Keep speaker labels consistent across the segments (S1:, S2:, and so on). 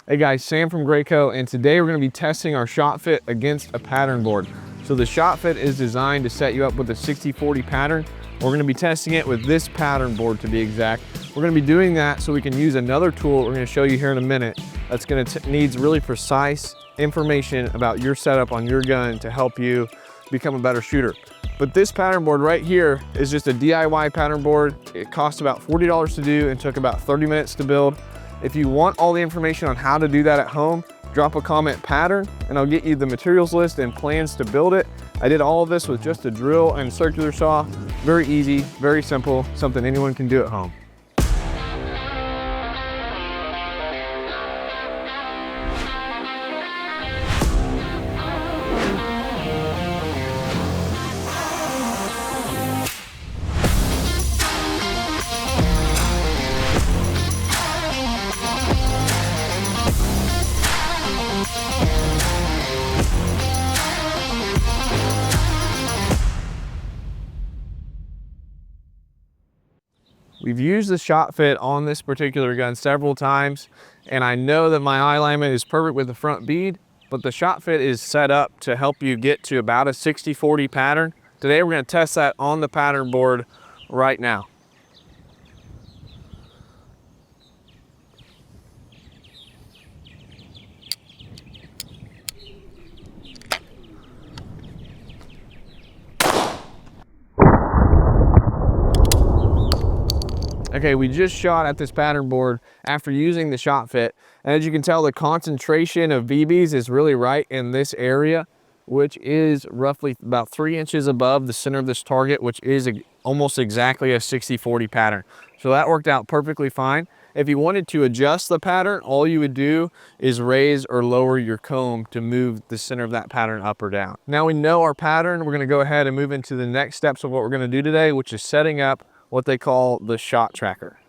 S1: Hey guys, Sam from Graco, and today we're going to be testing our shot fit against a pattern board. So the shot fit is designed to set you up with a 60-40 pattern. We're going to be testing it with this pattern board to be exact. We're going to be doing that so we can use another tool we're going to show you here in a minute that's going to needs really precise information about your setup on your gun to help you become a better shooter. But this pattern board right here is just a DIY pattern board. It cost about $40 to do and took about 30 minutes to build. If you want all the information on how to do that at home, drop a comment pattern and I'll get you the materials list and plans to build it. I did all of this with just a drill and circular saw. Very easy, very simple, something anyone can do at home. We've used the shot fit on this particular gun several times, and I know that my eye alignment is perfect with the front bead, but the shot fit is set up to help you get to about a 60-40 pattern. Today we're going to test that on the pattern board right now. Okay, we just shot at this pattern board after using the shot fit. And as you can tell, the concentration of BBs is really right in this area, which is roughly about 3 inches above the center of this target, which is almost exactly a 60-40 pattern. So that worked out perfectly fine. If you wanted to adjust the pattern, all you would do is raise or lower your comb to move the center of that pattern up or down. Now we know our pattern, we're gonna go ahead and move into the next steps of what we're gonna do today, which is setting up what they call the shot tracker.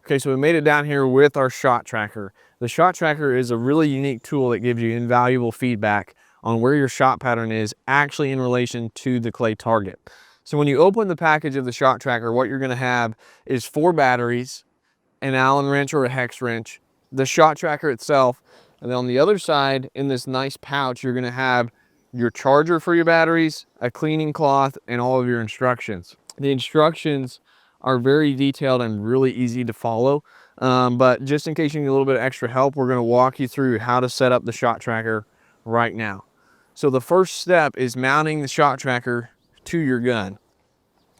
S1: Okay, so we made it down here with our shot tracker. The shot tracker is a really unique tool that gives you invaluable feedback on where your shot pattern is actually in relation to the clay target. So when you open the package of the shot tracker, what you're gonna have is 4 batteries, an Allen wrench or a hex wrench, the shot tracker itself, and then on the other side in this nice pouch, you're gonna have your charger for your batteries, a cleaning cloth, and all of your instructions. The instructions are very detailed and really easy to follow. But just in case you need a little bit of extra help, we're gonna walk you through how to set up the shot tracker right now. So the first step is mounting the shot tracker to your gun.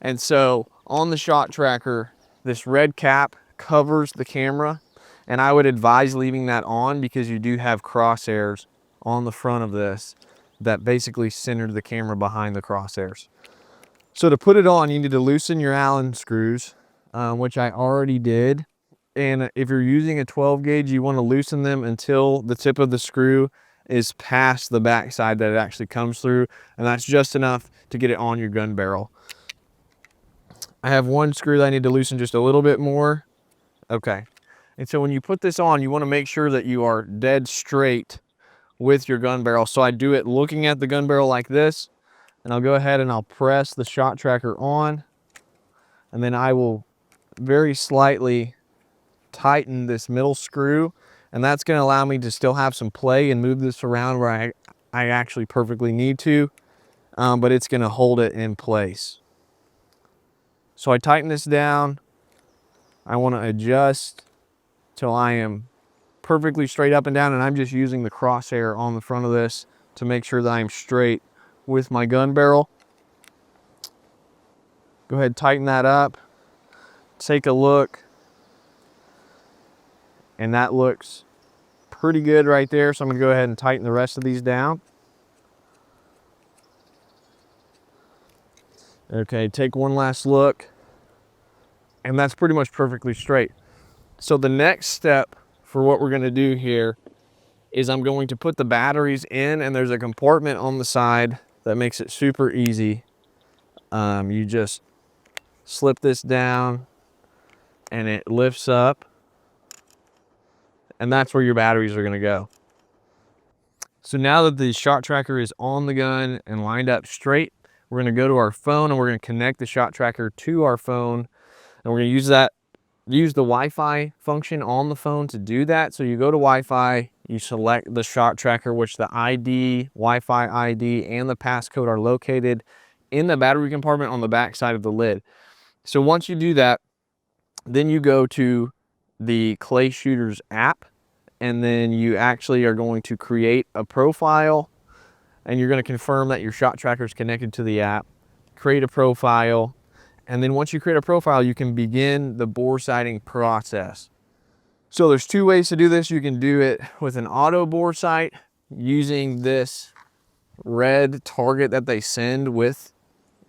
S1: And so on the shot tracker, this red cap covers the camera, and I would advise leaving that on because you do have crosshairs on the front of this that basically center the camera behind the crosshairs. So to put it on, you need to loosen your Allen screws, which I already did. And if you're using a 12 gauge, you want to loosen them until the tip of the screw is past the backside that it actually comes through. And that's just enough to get it on your gun barrel. I have one screw that I need to loosen just a little bit more. Okay. And so when you put this on, you want to make sure that you are dead straight with your gun barrel. So I do it looking at the gun barrel like this. And I'll go ahead and I'll press the shot tracker on, and then I will very slightly tighten this middle screw, and that's going to allow me to still have some play and move this around where I actually perfectly need to, but it's going to hold it in place. So I tighten this down. I want to adjust till I am perfectly straight up and down, and I'm just using the crosshair on the front of this to make sure that I'm straight with my gun barrel. Go ahead, tighten that up, take a look, and that looks pretty good right there. So I'm gonna go ahead and tighten the rest of these down. Okay, take one last look, and that's pretty much perfectly straight. So the next step for what we're gonna do here is I'm going to put the batteries in, and there's a compartment on the side that makes it super easy. You just slip this down and it lifts up, and that's where your batteries are gonna go. So now that the shot tracker is on the gun and lined up straight, we're gonna go to our phone and we're gonna connect the shot tracker to our phone, and we're gonna use the Wi-Fi function on the phone to do that. So you go to Wi-Fi, You select the shot tracker, which the ID, Wi-Fi ID, and the passcode are located in the battery compartment on the back side of the lid. So once you do that, then you go to the Clay Shooters app, and then you actually are going to create a profile, and you're going to confirm that your shot tracker is connected to the app, create a profile, and then once you create a profile, you can begin the bore sighting process. So there's two ways to do this. You can do it with an auto bore sight using this red target that they send with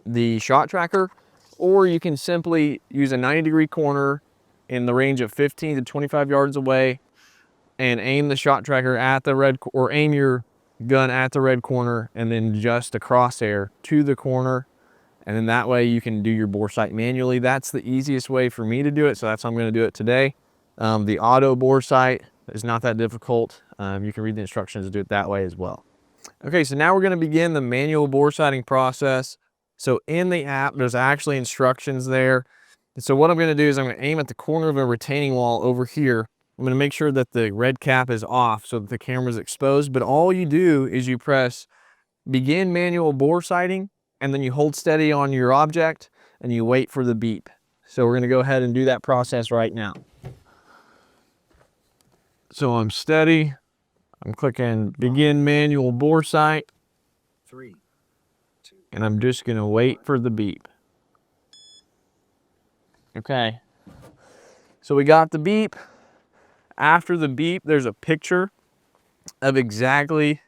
S1: the shot tracker, or you can simply use a 90-degree corner in the range of 15 to 25 yards away and aim the shot tracker at the red, or aim your gun at the red corner and then just a crosshair to the corner. And then that way you can do your bore sight manually. That's the easiest way for me to do it, so that's how I'm going to do it today. The auto bore sight is not that difficult. You can read the instructions to do it that way as well. Okay, so now we're going to begin the manual bore sighting process. So in the app, there's actually instructions there. And so what I'm going to do is I'm going to aim at the corner of a retaining wall over here. I'm going to make sure that the red cap is off so that the camera is exposed. But all you do is you press begin manual bore sighting, and then you hold steady on your object and you wait for the beep. So we're going to go ahead and do that process right now. So I'm steady. I'm clicking begin manual bore sight.
S2: 3, 2.
S1: And I'm just going to wait for the beep. Okay. So we got the beep. After the beep, there's a picture of exactly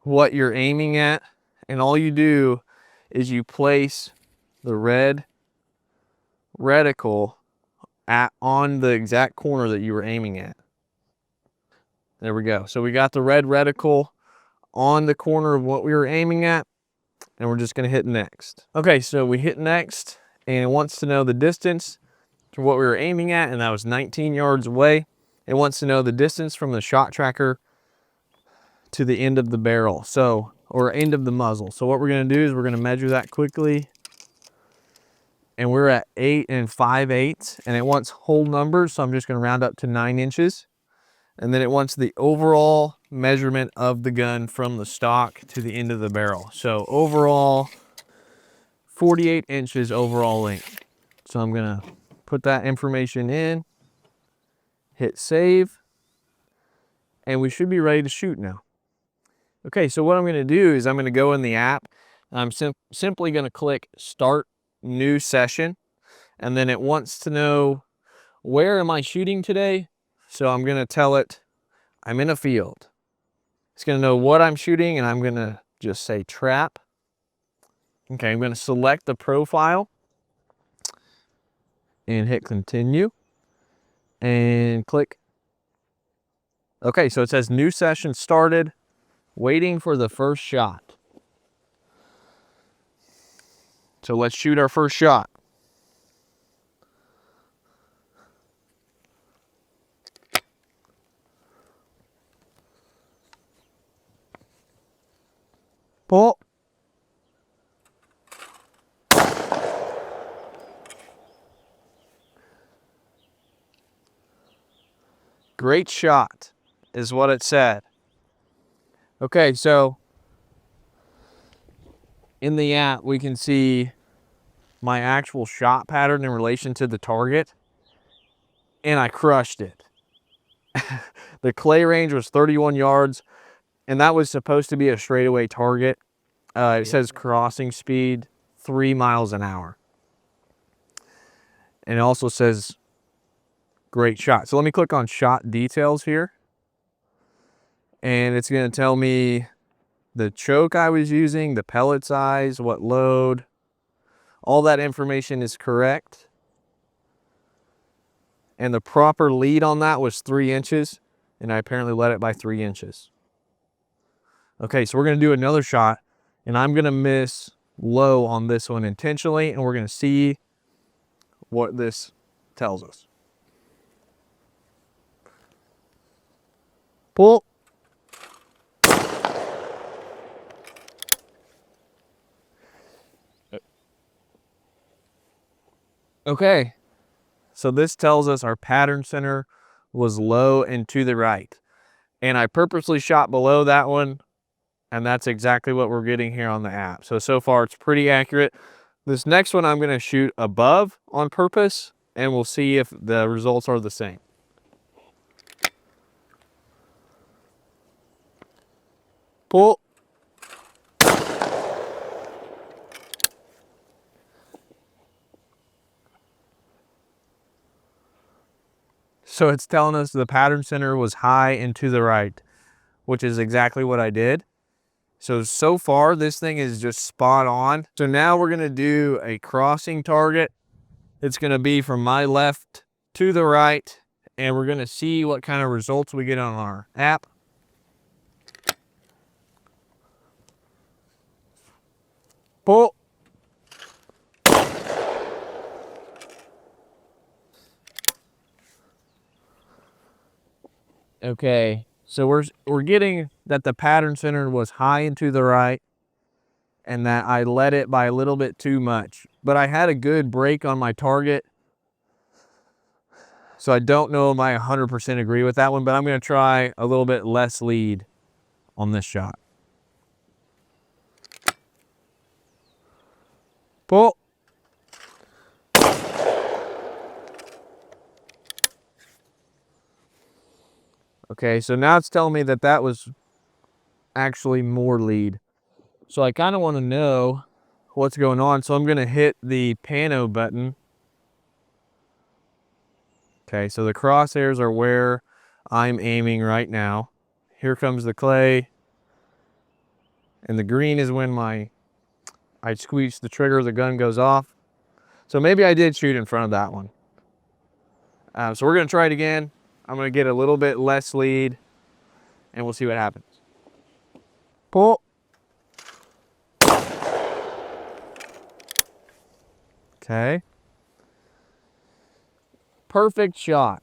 S1: what you're aiming at. And all you do is you place the red reticle on the exact corner that you were aiming at. There we go. So we got the red reticle on the corner of what we were aiming at, and we're just going to hit next. Okay, so we hit next, and it wants to know the distance to what we were aiming at, and that was 19 yards away. It wants to know the distance from the shot tracker to the end of the barrel, or end of the muzzle. So what we're going to do is we're going to measure that quickly, and we're at 8 5/8, and it wants whole numbers, so I'm just going to round up to 9 inches. And then it wants the overall measurement of the gun from the stock to the end of the barrel. So overall, 48 inches overall length. So I'm going to put that information in, hit save, and we should be ready to shoot now. Okay, so what I'm going to do is I'm going to go in the app. I'm simply going to click start new session, and then it wants to know, where am I shooting today? So I'm going to tell it I'm in a field. It's going to know what I'm shooting, and I'm going to just say trap. Okay, I'm going to select the profile and hit continue and click. Okay, so it says new session started, waiting for the first shot. So let's shoot our first shot. Pull. Great shot is what it said. Okay, so in the app we can see my actual shot pattern in relation to the target, and I crushed it. The clay range was 31 yards, and that was supposed to be a straightaway target. It says crossing speed 3 miles an hour. And it also says great shot. So let me click on shot details here. And it's going to tell me the choke I was using, the pellet size, what load. All that information is correct. And the proper lead on that was 3 inches. And I apparently led it by 3 inches. Okay, so we're going to do another shot. And I'm going to miss low on this one intentionally. And we're going to see what this tells us. Pull. Okay, so this tells us our pattern center was low and to the right. And I purposely shot below that one, and that's exactly what we're getting here on the app. So far it's pretty accurate. This next one I'm gonna shoot above on purpose, and we'll see if the results are the same. Pull. So it's telling us the pattern center was high and to the right, which is exactly what I did. So far this thing is just spot on. So now we're gonna do a crossing target. It's gonna be from my left to the right, and we're gonna see what kind of results we get on our app. Pull. Okay, so we're getting that the pattern center was high and to the right, and that I led it by a little bit too much. But I had a good break on my target, so I don't know if I 100% agree with that one, but I'm gonna try a little bit less lead on this shot. Pull. Okay, so now it's telling me that that was actually more lead. So I kind of want to know what's going on. So I'm going to hit the pano button. Okay, so the crosshairs are where I'm aiming right now. Here comes the clay. And the green is when I squeeze the trigger, the gun goes off. So maybe I did shoot in front of that one. So we're going to try it again. I'm going to get a little bit less lead, and we'll see what happens. Pull. Okay. Perfect shot.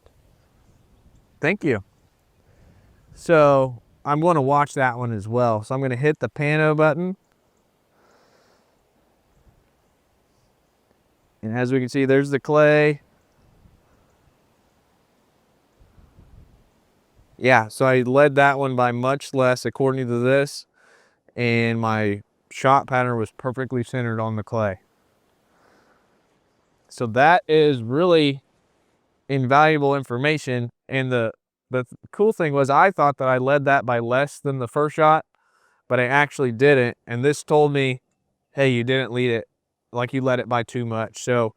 S1: Thank you. So I'm going to watch that one as well. So I'm going to hit the pano button. And as we can see, there's the clay. Yeah, so I led that one by much less according to this. And my shot pattern was perfectly centered on the clay. So that is really invaluable information. And the cool thing was I thought that I led that by less than the first shot, but I actually didn't. And this told me, hey, you didn't lead it, like you led it by too much. So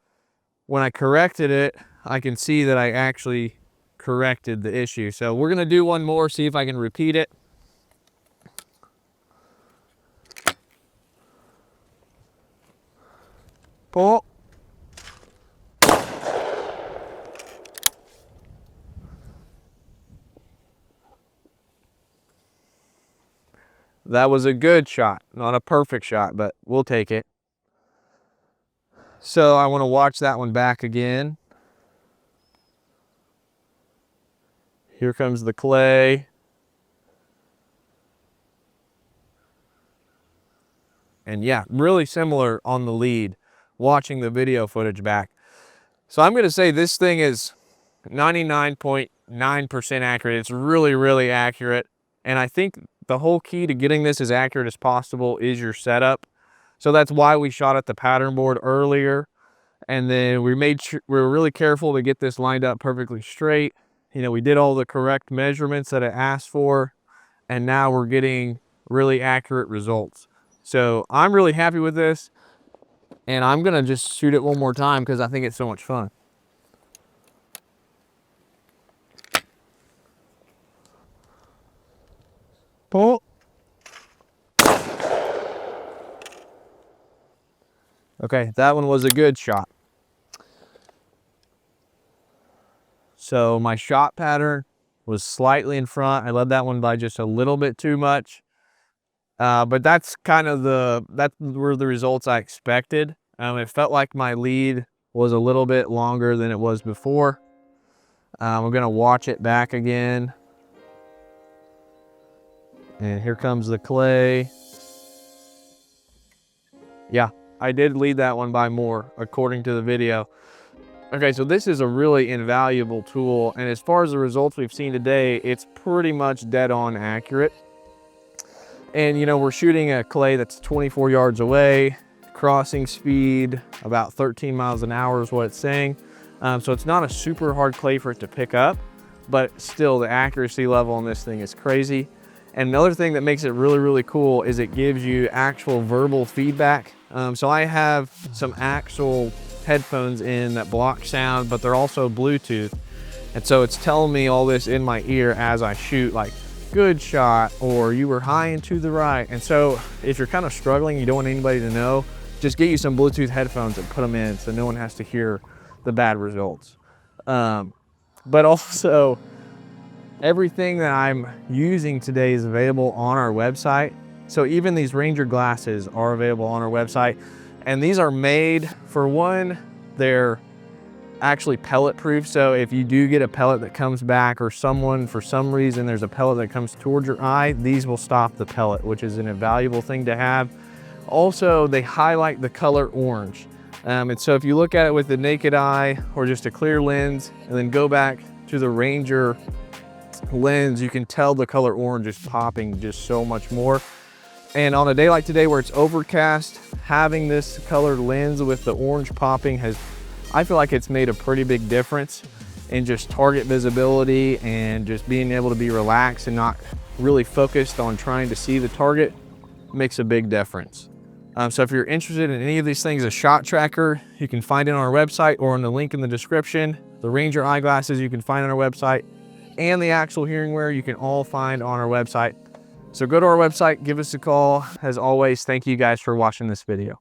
S1: when I corrected it, I can see that I actually corrected the issue. So we're gonna do one more, see if I can repeat it. Pull. That was a good shot, not a perfect shot, but we'll take it. So I want to watch that one back again. Here comes the clay. And yeah, really similar on the lead, watching the video footage back. So I'm going to say this thing is 99.9% accurate. It's really, really accurate. And I think the whole key to getting this as accurate as possible is your setup. So that's why we shot at the pattern board earlier. And then we made sure we were really careful to get this lined up perfectly straight. You know, we did all the correct measurements that it asked for, and now we're getting really accurate results. So I'm really happy with this, and I'm gonna just shoot it one more time because I think it's so much fun. Pull. Okay, that one was a good shot. So my shot pattern was slightly in front. I led that one by just a little bit too much. But that's kind of that were the results I expected. It felt like my lead was a little bit longer than it was before. We're gonna watch it back again. And here comes the clay. Yeah, I did lead that one by more according to the video. Okay, so this is a really invaluable tool, and as far as the results we've seen today, it's pretty much dead on accurate. And you know, we're shooting a clay that's 24 yards away, crossing speed about 13 miles an hour is what it's saying. So it's not a super hard clay for it to pick up, but still the accuracy level on this thing is crazy. And another thing that makes it really, really cool is it gives you actual verbal feedback. So I have some Axil headphones in that block sound, but they're also Bluetooth. And so it's telling me all this in my ear as I shoot, like, good shot, or you were high and to the right. And so if you're kind of struggling, you don't want anybody to know, just get you some Bluetooth headphones and put them in so no one has to hear the bad results. But also, everything that I'm using today is available on our website. So even these Ranger glasses are available on our website. And these are made, for one, they're actually pellet proof. So if you do get a pellet that comes back, or someone, for some reason, there's a pellet that comes towards your eye, these will stop the pellet, which is an invaluable thing to have. Also, they highlight the color orange. And so if you look at it with the naked eye or just a clear lens, and then go back to the Ranger lens, you can tell the color orange is popping just so much more. And on a day like today where it's overcast, having this colored lens with the orange popping I feel like it's made a pretty big difference in just target visibility and just being able to be relaxed and not really focused on trying to see the target. Makes a big difference. So if you're interested in any of these things, a shot tracker, you can find it on our website or on the link in the description. The Ranger eyeglasses you can find on our website, and the Axil hearing wear you can all find on our website. So go to our website, give us a call. As always, thank you guys for watching this video.